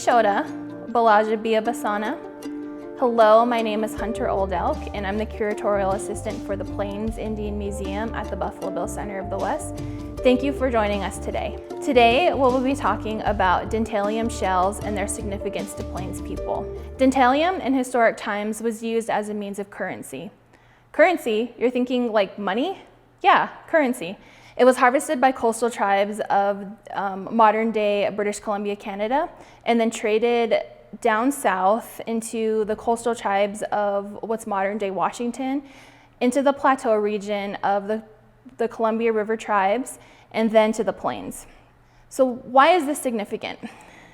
Shota, Balaja Bia Basana. Hello, my name is Hunter Old Elk, and I'm the curatorial assistant for the Plains Indian Museum at the Buffalo Bill Center of the West. Thank you for joining us today. Today, we'll be talking about dentalium shells and their significance to Plains people. Dentalium in historic times was used as a means of currency. Currency, you're thinking like money? Yeah, currency. It was harvested by coastal tribes of modern day British Columbia, Canada, and then traded down south into the coastal tribes of what's modern day Washington, into the plateau region of the Columbia River tribes, and then to the plains. So why is this significant?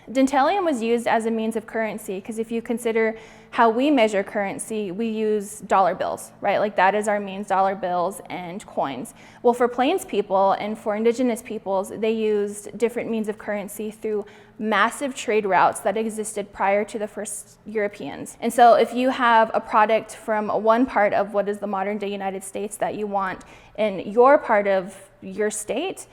Dentalium was used as a means of currency because if you consider how we measure currency, we use dollar bills, right? Like that is our means, dollar bills and coins. Well, for Plains people and for indigenous peoples, they used different means of currency through massive trade routes that existed prior to the first Europeans. And so if you have a product from one part of what is the modern day United States that you want in your part of your state,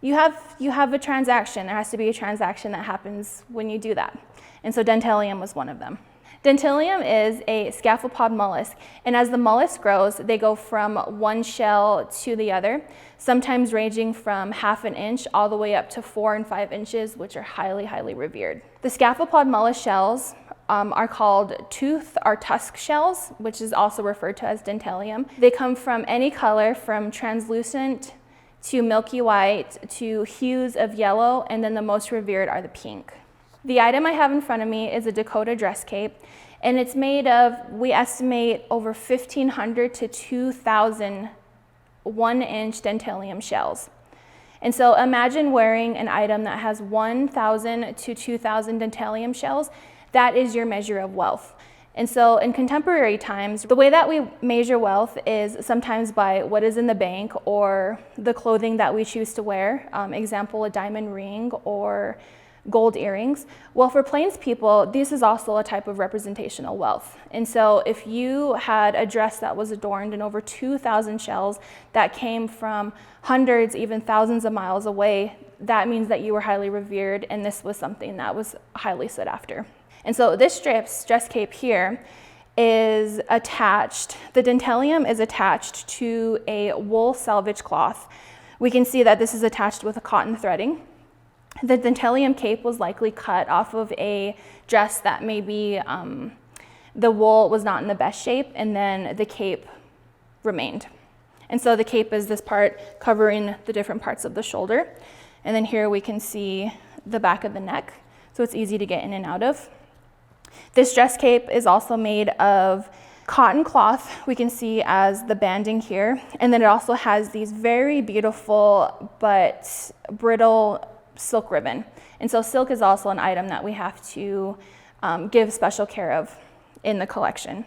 you have a transaction. There has to be a transaction that happens when you do that. And so dentalium was one of them. Dentalium is a scapholopod mollusk, and as the mollusk grows, they go from one shell to the other, sometimes ranging from 1/2 inch all the way up to 4 and 5 inches, which are highly, highly revered. The scapholopod mollusk shells are called tooth or tusk shells, which is also referred to as dentalium. They come from any color from translucent to milky white to hues of yellow, and then the most revered are the pink. The item I have in front of me is a Dakota dress cape, and it's made of, we estimate, over 1,500 to 2,000 1-inch dentalium shells. And so imagine wearing an item that has 1,000 to 2,000 dentalium shells. That is your measure of wealth. And so in contemporary times, the way that we measure wealth is sometimes by what is in the bank or the clothing that we choose to wear. Example, a diamond ring or gold earrings. Well, for Plains people, this is also a type of representational wealth. And so if you had a dress that was adorned in over 2,000 shells that came from hundreds, even thousands of miles away, that means that you were highly revered, and this was something that was highly sought after. And so this dress cape here is attached, the dentalium is attached to a wool selvage cloth. We can see that this is attached with a cotton threading. The dentalium cape was likely cut off of a dress that maybe the wool was not in the best shape, and then the cape remained. And so the cape is this part covering the different parts of the shoulder. And then here we can see the back of the neck, so it's easy to get in and out of. This dress cape is also made of cotton cloth, we can see as the banding here, and then it also has these very beautiful but brittle silk ribbon. And so silk is also an item that we have to give special care of in the collection.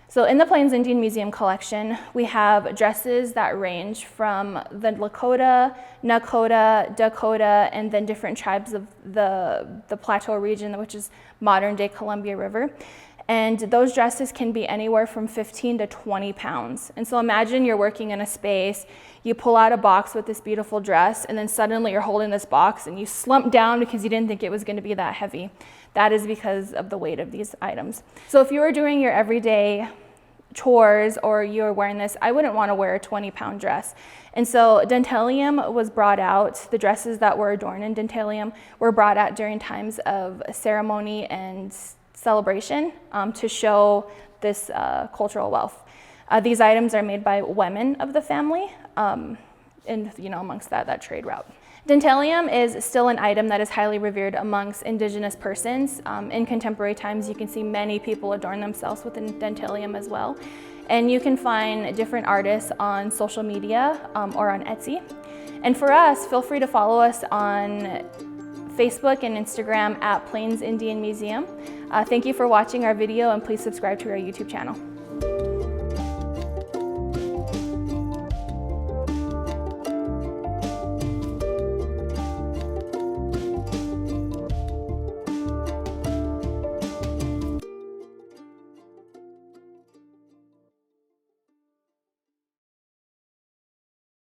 So in the Plains Indian Museum collection, we have dresses that range from the Lakota, Nakota, Dakota, and then different tribes of the plateau region, which is modern day Columbia River. And those dresses can be anywhere from 15 to 20 pounds. And so imagine you're working in a space, you pull out a box with this beautiful dress, and then suddenly you're holding this box and you slump down because you didn't think it was going to be that heavy. That is because of the weight of these items. So if you were doing your everyday chores or you're wearing this, I wouldn't want to wear a 20-pound dress. And so dentalium was brought out, the dresses that were adorned in dentalium were brought out during times of ceremony and celebration to show this cultural wealth. These items are made by women of the family, and amongst that trade route. Dentalium is still an item that is highly revered amongst indigenous persons. In contemporary times, you can see many people adorn themselves with dentalium as well. And you can find different artists on social media or on Etsy. And for us, feel free to follow us on Facebook and Instagram at Plains Indian Museum. Thank you for watching our video, and please subscribe to our YouTube channel.